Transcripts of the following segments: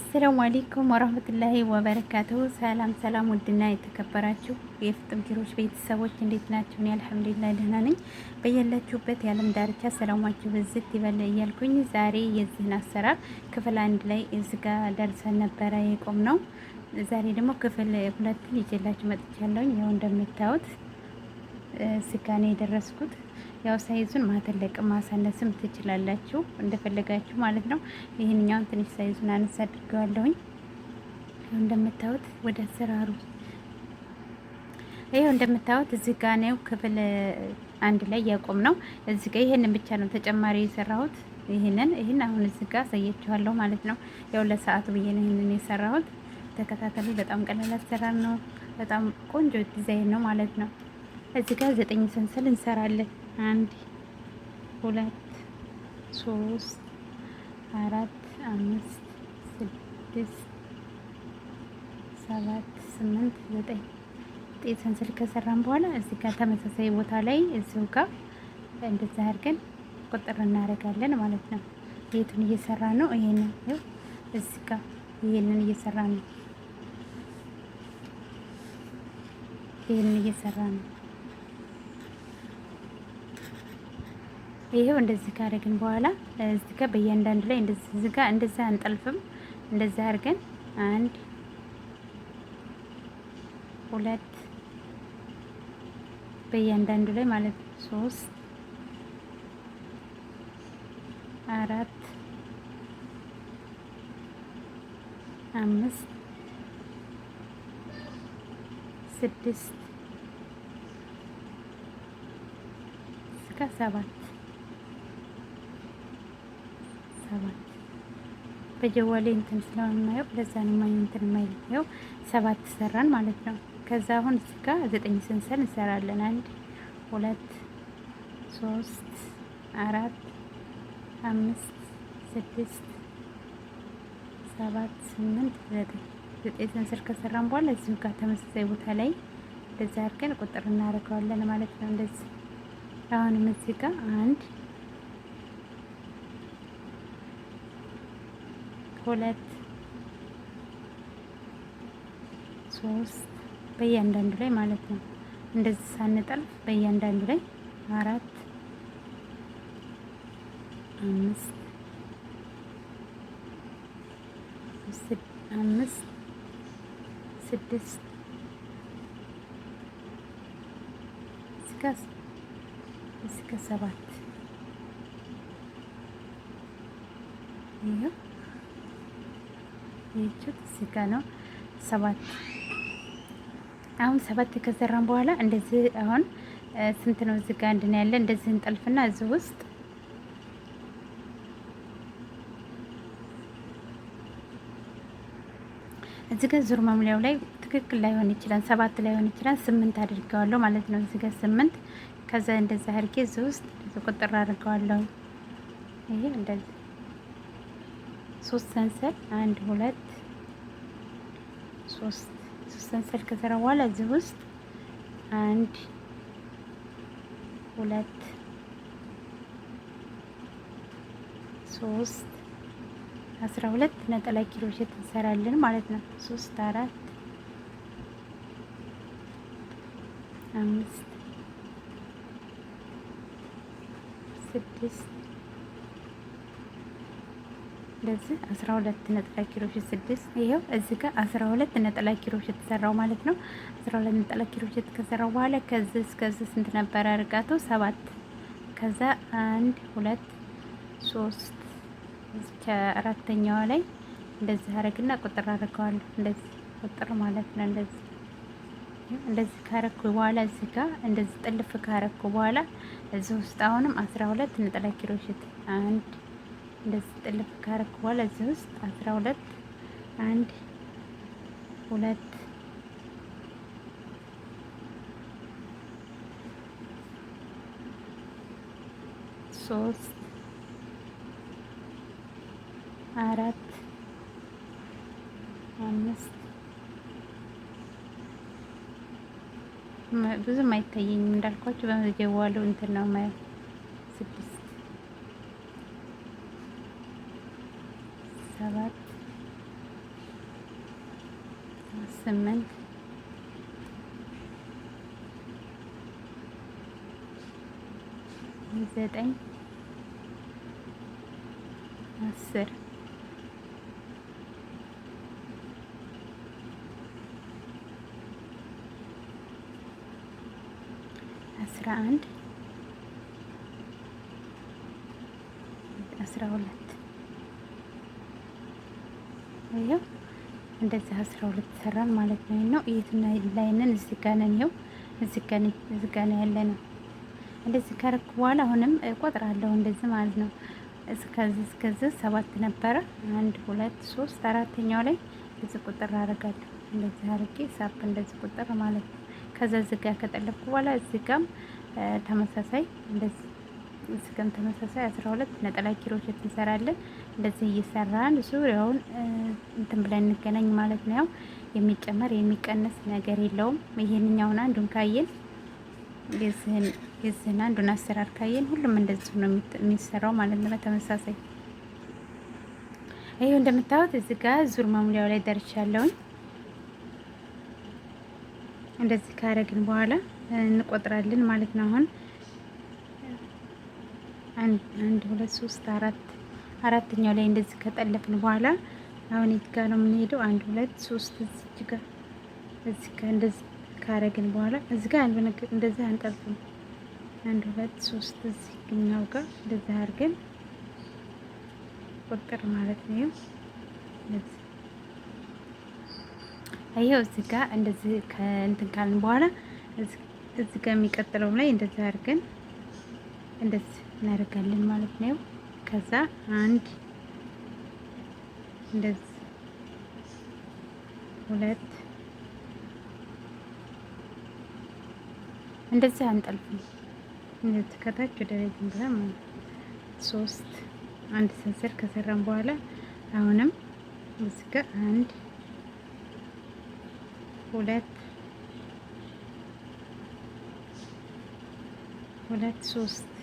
አሰላሙ አለይኩም ወራህመቱላሂ ወበረካቱሁ። ሰላም ሰላም፣ ውድና የተከበራችሁ የፍጥም ኪሮሽ ቤተሰቦች እንዴት ናችሁ? እኔ አልሐምዱሊላህ ደህና ነኝ። በያላችሁበት የዓለም ዳርቻ ሰላማችሁ ብዝት ይበል እያልኩኝ ዛሬ የዚህን አሰራር ክፍል 1 ላይ እዚህ ጋር ደርሰን ነበረ የቆም ነው። ዛሬ ደግሞ ክፍል 2 ይዤላችሁ መጥቻለሁኝ። ያው እንደምታዩት ስጋ ነው የደረስኩት። ያው ሳይዙን ማተለቅ ማሳነስም ትችላላችሁ እንደፈለጋችሁ ማለት ነው። ይህንኛውን ትንሽ ሳይዙን አነሳ አድርገዋለሁኝ። እንደምታዩት ወደ አሰራሩ ይሄው እንደምታዩት እዚህ ጋር ነው ክፍል 1 ላይ ያቆም ነው። እዚህ ጋር ይሄንን ብቻ ነው ተጨማሪ የሰራሁት። ይሄን አሁን እዚህ ጋር አሳያችኋለሁ ማለት ነው። ያው ለሰዓቱ ብዬ ነው ይሄንን የሰራሁት። ተከታተሉ። በጣም ቀላል አሰራር ነው። በጣም ቆንጆ ዲዛይን ነው ማለት ነው። እዚህ ጋር 9 ሰንሰል እንሰራለን። 1 2 3 4 5 6 7 8 9 ሰንሰል ከሰራን በኋላ እዚህ ጋር ተመሳሳይ ቦታ ላይ እዚሁ ጋር እንደዛ አድርገን ቁጥር እናደርጋለን ማለት ነው። የቱን እየሰራ ነው? ይሄንን ነው። እዚህ ጋር ይሄንን እየሰራ ነው። ይሄንን እየሰራ ነው። ይሄው እንደዚህ ካደረግን በኋላ እዚህ ጋር በእያንዳንዱ ላይ እንደዚህ ጋር እንደዛ አንጠልፍም። እንደዛ አድርገን 1 2 በእያንዳንዱ ላይ ማለት 3 4 5 6 እስከ 7 በጀዋሌ እንትን ስለማየው ለዛ ነው እንትን የማይለው 7 ሰራን ማለት ነው። ከዛ አሁን እዚህ ጋር 9 ሰንሰል እንሰራለን። 1 2 3 4 5 6 7 8 9 ሰንሰል ከሰራን በኋላ እዚሁ ጋር ተመሳሳይ ቦታ ላይ እንደዛ አድርገን ቁጥር እናደርገዋለን ማለት ነው። እንደዚህ አሁንም እዚህ ጋር 1 2 3 በእያንዳንዱ ላይ ማለት ነው። እንደዚህ ሳንጠልፍ በእያንዳንዱ ላይ 4 5 6 እስከ 7 ይሄው ይችት ስጋ ነው። 7 አሁን 7 ከሰራን በኋላ እንደዚህ አሁን ስንት ነው? እዚህ ጋር እንድን ያለ እንደዚህ እንጠልፍና እዚህ ውስጥ እዚህ ጋር ዙር መሙሊያው ላይ ትክክል ላይሆን ይችላል፣ 7 ላይሆን ይችላል። 8 አድርገዋለሁ ማለት ነው። እዚህ ጋር 8 ከዛ እንደዚህ አድርጌ እዚህ ውስጥ ቁጥር አድርገዋለሁ። ይሄ እንደዚህ 3 ሰንሰል 1 2 3 ሰንሰል ከሰራ በኋላ እዚህ ውስጥ 1 2 3 12 ነጠላ ኪሮሼት እንሰራለን ማለት ነው። 3 4 5 6 እንደዚህ 12 ነጠላ ኪሮሼት 6 ይሄው እዚህ ጋር 12 ነጠላ ኪሮሼት ተሰራው ማለት ነው። 12 ነጠላ ኪሮሼት ከሰራው በኋላ ከዚህ እስከዚህ ስንት ነበር ርቀቱ? 7 ከዛ 1 2 3 እስከ አራተኛዋ ላይ እንደዚህ አረግና ቁጥር አድርገዋለሁ። እንደዚህ ቁጥር ማለት ነው። እንደዚህ ካረኩ በኋላ እዚህ ጋር እንደዚህ ጥልፍ ካረኩ በኋላ እዚህ ውስጥ አሁንም 12 ነጠላ ኪሮሼት 1 እንደዚህ ጥልፍ ካረኩ በኋላ እዚህ ውስጥ 12 1 2 3 4 5 ብዙም አይታየኝም እንዳልኳችሁ በመጀዋሉ እንትን ነው ማየው 6 7 8 9 10 11 12 ይኸው እንደዚህ 12 ሰራን ማለት ነው። የትና ላይነን እዚህ ጋር ነን። ይኸው እዚህ ጋር ነው ያለነው። እንደዚህ ካረኩ በኋላ አሁንም እቆጥራለሁ እንደዚህ ማለት ነው። እስከዚህ 7 ነበረ 1 2 3 አራተኛው ላይ እዚህ ቁጥር አደርጋለሁ። እንደዚህ አድርጌ ሳፕ እንደዚህ ቁጥር ማለት ነው። ከዛ እዚህ ጋር ከጠለፍኩ በኋላ እዚህ ጋርም ተመሳሳይ እንደዚህ እዚህ ጋርም ተመሳሳይ 12 ነጠላ ኪሮሾች እንሰራለን። እንደዚህ እየሰራን ዙሪያውን እንትን ብለን እንገናኝ ማለት ነው። ያው የሚጨመር የሚቀነስ ነገር የለውም። ይሄንኛውን አንዱን ካየን የዚህን አንዱን አሰራር ካየን ሁሉም እንደዚህ ነው የሚሰራው ማለት ነው። በተመሳሳይ ይሄው እንደምታዩት እዚህ ጋር ዙር መሙሊያው ላይ ደርሻለሁኝ። እንደዚህ ካረግን በኋላ እንቆጥራለን ማለት ነው። አሁን 1 2 3 4 አራተኛው ላይ እንደዚህ ከጠለፍን በኋላ አሁን የት ጋር ነው የምንሄደው? 1 2 3 እዚህ ጋር እንደዚህ ካረግን በኋላ እዚህ ጋር እንደዚህ አንጠልፍም። 1 2 3 እዚህኛው ጋር እንደዚህ አድርገን ቁጥር ማለት ነው። ይሄው እዚህ ጋር እንደዚህ ከእንትን ካልን በኋላ እዚህ ጋር የሚቀጥለው ላይ እንደዚህ አድርገን እንደዚህ እናደርጋለን ማለት ነው። ከዛ አንድ እንደዚህ 2 እንደዚህ አንጠልፍም። እንደዚህ ከታች ወደ ላይ ብለን ማለት 3 አንድ ሰንሰል ከሰራን በኋላ አሁንም እዚህ ጋር 1 2 3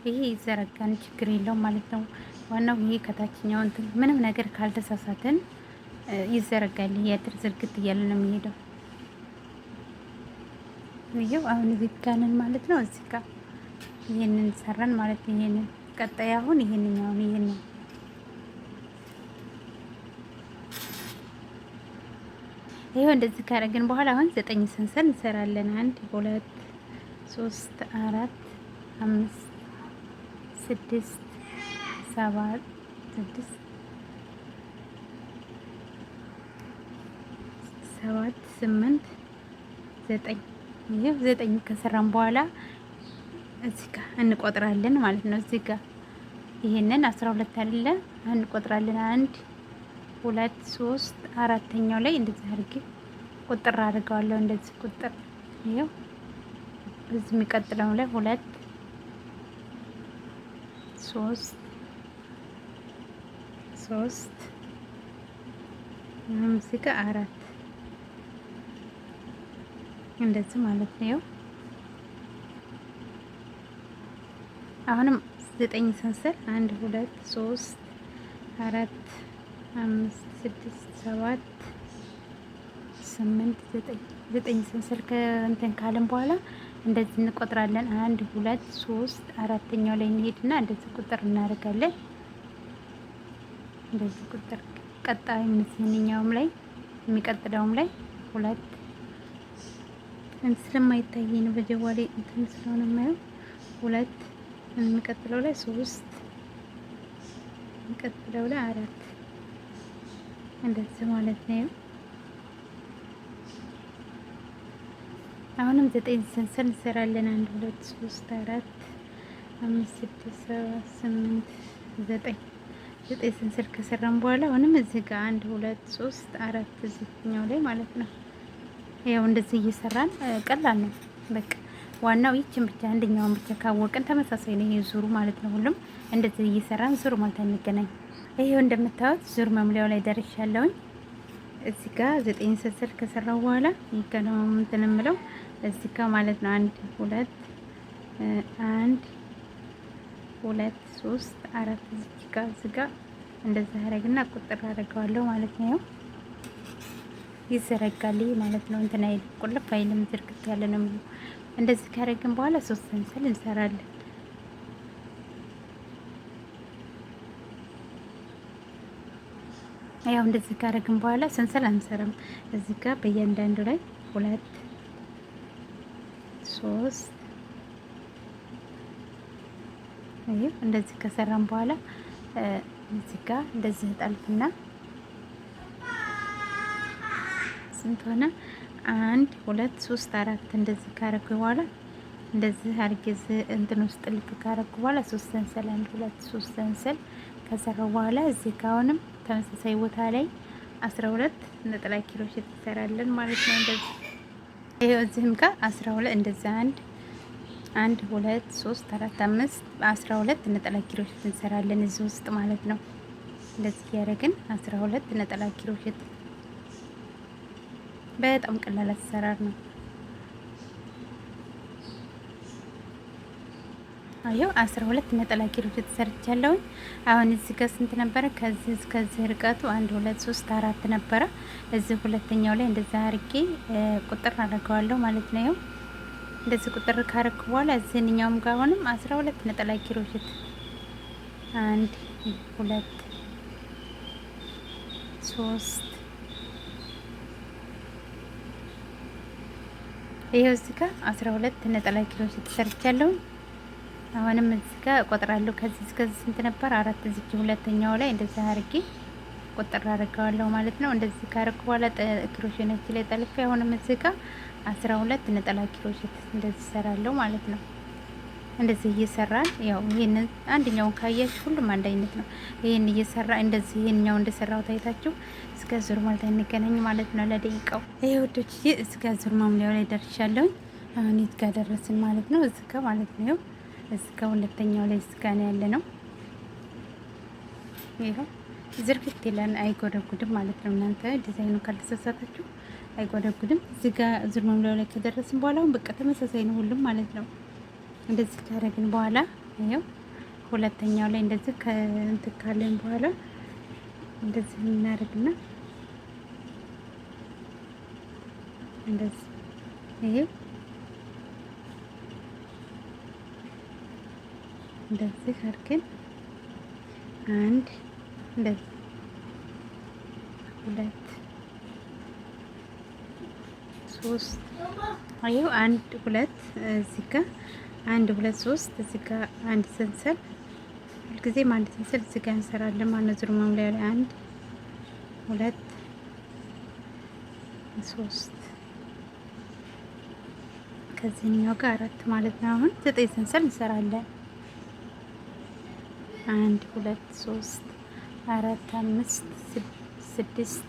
ይሄ ይዘረጋን ችግር የለውም ማለት ነው። ዋናው ይሄ ከታችኛው እንትን ምንም ነገር ካልተሳሳተን ይዘረጋል። ያድር ዝርግት እያለ ነው የሚሄደው። ይሄው አሁን እዚህ ጋር ነን ማለት ነው። እዚህ ጋር ይሄንን ሰራን ማለት ነው። ይሄንን ቀጣይ አሁን ይሄንኛው ይሄንን ይሄው እንደዚህ ካረግን በኋላ አሁን 9 ሰንሰል እንሰራለን። 1 2 3 4 5 6 7 8 9 ይሄው 9 ከሰራን በኋላ እዚህ ጋር እንቆጥራለን ማለት ነው። እዚህ ጋር ይሄንን 12 አይደለ እንቆጥራለን። 1 2 3 አራተኛው ላይ እንደዚህ አድርጌ ቁጥር አድርገዋለሁ። እንደዚህ ቁጥር ይሄው እዚህ የሚቀጥለው ላይ 2 3 እዚህ ጋር 4 እንደዚህ ማለት ነው። አሁንም 9 ሰንሰል 1 2 3 4 5 6 7 8 9 ሰንሰል ከእንትን ካልን በኋላ እንደዚህ እንቆጥራለን። 1 2 3 አራተኛው ላይ እንሄድና እንደዚህ ቁጥር እናደርጋለን። እንደዚህ ቁጥር ቀጣይ ምንኛውም ላይ የሚቀጥለውም ላይ 2 ስለማይታየኝ ነው በጀዋሌ እንትን ስለሆነ የማየው 2 የሚቀጥለው ላይ 3 የሚቀጥለው ላይ 4 እንደዚህ ማለት ነው። አሁንም 9 ሰንሰል እንሰራለን። 1 2 3 4 5 6 7 8 9 ሰንሰል ከሰራን በኋላ አሁንም እዚህ ጋር 1 2 3 4 እዚህኛው ላይ ማለት ነው። ያው እንደዚህ እየሰራን ቀላል ነው በቃ። ዋናው ይችን ብቻ አንደኛውን ብቻ ካወቅን ተመሳሳይ ነው ይሄ ዙሩ ማለት ነው። ሁሉም እንደዚህ እየሰራን ዙሩ ማለት እንገናኝ። ይሄው እንደምታዩት ዙር መሙሊያው ላይ ደርሻለሁኝ። እዚህ ጋር 9 ሰንሰል ከሰራው በኋላ ይገናው እንትን እምለው እዚህ ጋር ማለት ነው 1 2 1 2 3 4 እዚህ ጋር እንደዛ ያደርግና ቁጥር አደርገዋለሁ ማለት ነው። ይዘረጋል ማለት ነው። እንትን አይል ቁልፍ አይልም፣ ዝርግት ያለ ነው። እንደዚህ ካደረግን በኋላ 3 ሰንሰል እንሰራለን። ያው እንደዚህ ካደረግን በኋላ ሰንሰል አንሰራም። እዚህ ጋር በእያንዳንዱ ላይ 2 3 እንደዚህ ከሰራን በኋላ እዚህ ጋር እንደዚህ ጠልፍና ስንት ሆነ? 1 2 3 4 እንደዚህ ካረኩ በኋላ እንደዚህ አርጌዝ እንትን ውስጥ ጥልፍ ካረኩ በኋላ 3 ሰንሰል 1 2 3 ሰንሰል ከሰራው በኋላ እዚህ ጋር አሁንም ተመሳሳይ ቦታ ላይ 12 ነጠላ ኪሮሼት እንሰራለን ማለት ነው። እንደዚህ ይሄው እዚህም ጋር 12 እንደዚህ 1 2 3 4 5 12 ነጠላ ኪሮሼት እንሰራለን እዚህ ውስጥ ማለት ነው። እንደዚህ ያደረግን 12 ነጠላ ኪሮሼት በጣም ቀላል አሰራር ነው። አየው 12 ነጠላ ኪሮሼት ሰርቻለሁ። አሁን እዚህ ጋር ስንት ነበረ? ከዚህ እስከዚህ ርቀቱ 1 2 3 4 ነበረ። እዚህ ሁለተኛው ላይ እንደዛ አርጌ ቁጥር አደርገዋለሁ ማለት ነው። እንደዚህ ቁጥር ካረኩ በኋላ እዚህኛውም ጋር አሁንም 12 ነጠላ ኪሮሼት 1 2 3 ይሄው እዚህ ጋር 12 ነጠላ ኪሮሼት ሰርቻለሁ። አሁንም እዚህ ጋር እቆጥራለሁ። ከዚህ እስከዚህ ስንት ነበር? 4 እዚህ ሁለተኛው ላይ እንደዛ አድርጌ ቁጥር አድርገዋለሁ ማለት ነው። እንደዚህ ካረኩ በኋላ ኪሮሼት ላይ ጠልፌ አሁንም እዚህ ጋር 12 ነጠላ ኪሮሼት እንደዚህ ሰራለሁ ማለት ነው። እንደዚህ እየሰራን ያው ይሄንን አንደኛውን ካያችሁ ሁሉም አንድ አይነት ነው። ይሄን እየሰራ እንደዚህ ይሄንኛው እንደሰራው ታይታችሁ እስከ ዙር ማለት እንገናኝ ማለት ነው ለደቂቃው። ይሄ ወዶች እስከ ዙር ማሙያው ላይ ደርሻለሁ። አሁን የት ጋር ደረስን ማለት ነው? እዚህ ጋር ማለት ነው። እዚህ ጋር ሁለተኛው ላይ እዚህ ጋር ነው ያለ ነው። ይሄው ዝርክት ይላል፣ አይጎደጉድም ማለት ነው። እናንተ ዲዛይኑ ካልተሳሳታችሁ አይጎደጉድም። እዚህ ጋር ዙር ማሙያው ላይ ከደረስን በኋላ አሁን በቃ ተመሳሳይ ነው ሁሉም ማለት ነው። እንደዚህ ካደረግን በኋላ ይሄው ሁለተኛው ላይ እንደዚህ ከእንትን ካለን በኋላ እንደዚህ እናደርግና እንደዚህ ይሄው እንደዚህ አድርገን 1 እንደዚህ 2 3 አየው 1 2 እዚህ ጋር 1 2 3 እዚህ ጋር አንድ ሰንሰል ሁልጊዜም አንድ ሰንሰል እዚህ ጋር እንሰራለን ማለት ነው። ዙር ማሙያ ላይ 1 2 3 ከዚህኛው ጋር 4 ማለት ነው። አሁን 9 ሰንሰል እንሰራለን። 1 2 3 4 5 6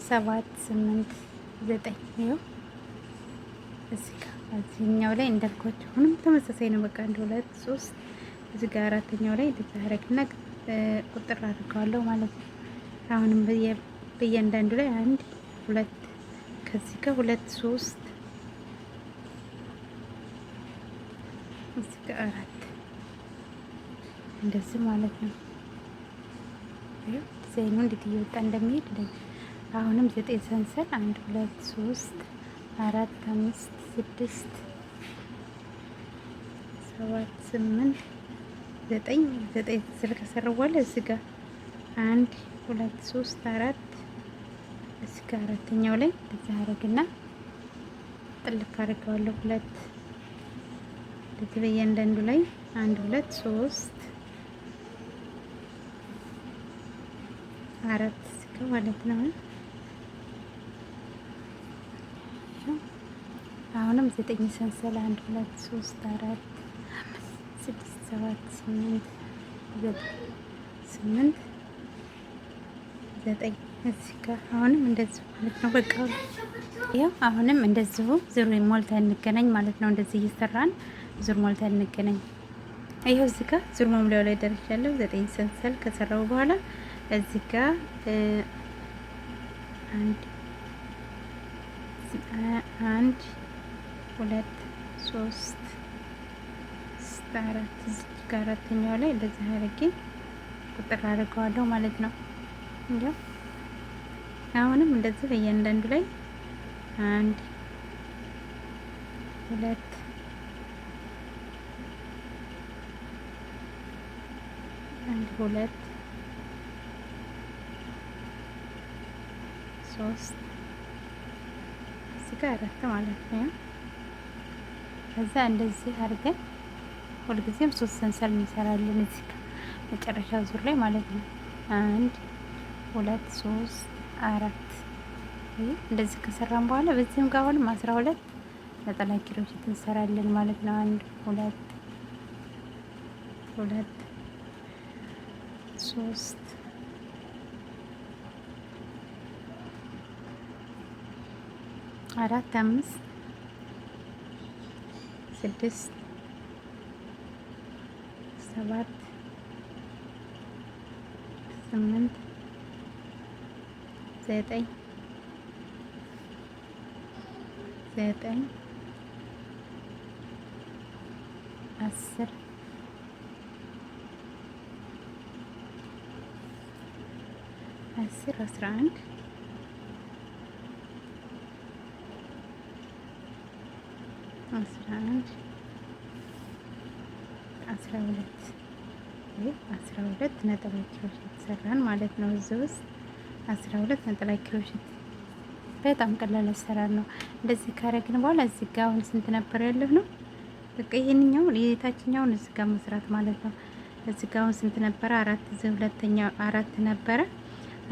7 8 9 ይኸው እዚህ ጋር እዚህኛው ላይ እንዳልኳችሁ ሁሉም ተመሳሳይ ነው። በቃ 1 2 3 እዚህ ጋር አራተኛው ላይ እንደዛረግና ቁጥር አድርገዋለሁ ማለት ነው። አሁንም በእያንዳንዱ ላይ 1 2 ከዚህ ጋር 2 3 እዚህ ጋር 4 እንደዚህ ማለት ነው። ይኸው ዲዛይኑ እንዴት እየወጣ እንደሚሄድ እንደዚህ አሁንም 9 ሰንሰል 1 2 3 4 5 6 7 8 9 ስል ከሰራው በኋላ እዚህ ጋር 1 2 3 4 እዚህ ጋር አራተኛው ላይ እዚህ አረግና ጥልፍ አድርገዋለሁ። 2 እዚህ በእያንዳንዱ ላይ 1 2 3 4 እዚህ ጋር ማለት ነው። አሁንም 9 ሰንሰል 1 2 3 4 6 7 8 8 9 እዚህ ጋር አሁንም እንደዚሁ ማለት ነው። በቃ ያው አሁንም እንደዚሁ ዙር ሞልተን እንገናኝ ማለት ነው። እንደዚህ እየሰራን ዙር ሞልተን እንገናኝ። ይሄው እዚህ ጋር ዙር መሙላው ላይ ደርሻለሁ። 9 ሰንሰል ከሰራው በኋላ እዚህ ጋር 1 2 3 አራት እዚህ ጋር አራተኛው ላይ እንደዚህ አድርጌ ቁጥር አድርገዋለሁ ማለት ነው። እንዴው አሁንም እንደዚህ በእያንዳንዱ ላይ 1 2 2 3 እዚህ ጋር 4 ማለት ነው። ከዛ እንደዚህ አድርገን ሁልጊዜም 3 ሰንሰል እንሰራለን እዚህ ጋር መጨረሻ ዙር ላይ ማለት ነው። 1 2 3 4 እንደዚህ ከሰራን በኋላ በዚህም ጋር አሁንም 12 ነጠላ ኪሮሼት እንሰራለን ማለት ነው። 1 2 2 3 4 5 6 7 8 9 9 10 10 11 11 12 12 ነጠላ ኪሮሼት ሰራን ማለት ነው። እዚህ ውስጥ 12 ነጠላ ኪሮሼት በጣም ቀላል አሰራር ነው። እንደዚህ ካረግን በኋላ እዚህ ጋር አሁን ስንት ነበር ያለው ነው? በቃ ይሄንኛውን የታችኛውን እዚህ ጋር መስራት ማለት ነው። እዚህ ጋር አሁን ስንት ነበረ? 4 እዚህ ሁለተኛው 4 ነበረ።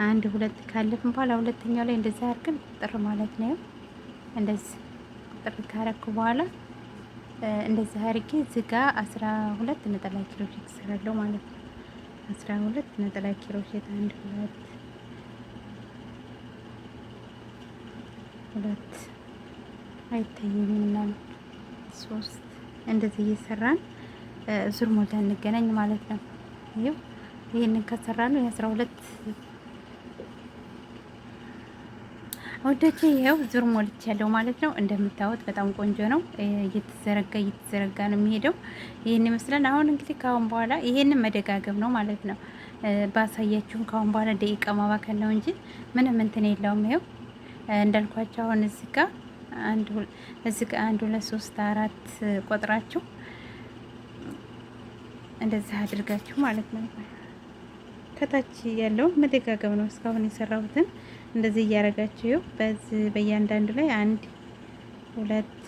1 2 ካለፍን በኋላ ሁለተኛው ላይ እንደዚህ አድርገን ቁጥር ማለት ነው። እንደዚህ ቁጥር ካረኩ በኋላ እንደዚህ አድርጌ እዚህ ጋር 12 ነጠላ ኪሮሼት እሰራለሁ ማለት ነው። 12 ነጠላ ኪሮሼት 1 2 2 አይታየኝም ምናምን 3 እንደዚህ እየሰራን ዙር ሞልታ እንገናኝ ማለት ነው። ይሄንን ከሰራን ነው የ12 ወደቼ ይሄው ዙር ሞልቻለሁ ማለት ነው። እንደምታዩት በጣም ቆንጆ ነው። እየተዘረጋ ነው የሚሄደው። ይሄን ይመስላል። አሁን እንግዲህ ካሁን በኋላ ይሄንን መደጋገም ነው ማለት ነው። ባሳያችሁም ካሁን በኋላ ደቂቃ ማባከን ነው እንጂ ምንም እንትን የለውም። ይሄው እንዳልኳቸው አሁን እዚህ ጋር 1 2 3 4 ቆጥራችሁ እንደዚህ አድርጋችሁ ማለት ነው። ከታች ያለው መደጋገም ነው። እስካሁን የሰራሁትን እንደዚህ እያረጋችሁ በዚህ በእያንዳንዱ ላይ 1 2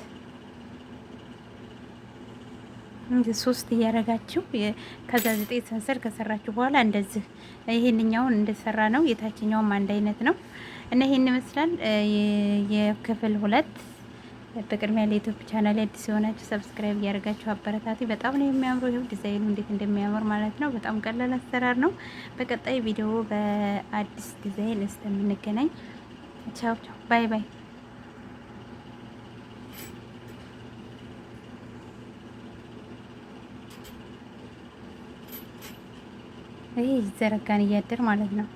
3 እያረጋችሁ ከዛ 9 ሰንሰል ከሰራችሁ በኋላ እንደዚህ ይሄንኛውን እንደሰራ ነው። የታችኛውም አንድ አይነት ነው እና ይሄን ይመስላል የክፍል 2። በቅድሚያ ለዩቲዩብ ቻናል አዲስ የሆናችሁ ሰብስክራይብ እያደረጋችሁ አበረታቱ። በጣም ነው የሚያምረው። ይሄው ዲዛይኑ እንዴት እንደሚያምር ማለት ነው። በጣም ቀላል አሰራር ነው። በቀጣይ ቪዲዮ በአዲስ ዲዛይን እስከምንገናኝ ቻው ቻው፣ ባይ ባይ። ይሄ ይዘረጋን እያደር ማለት ነው።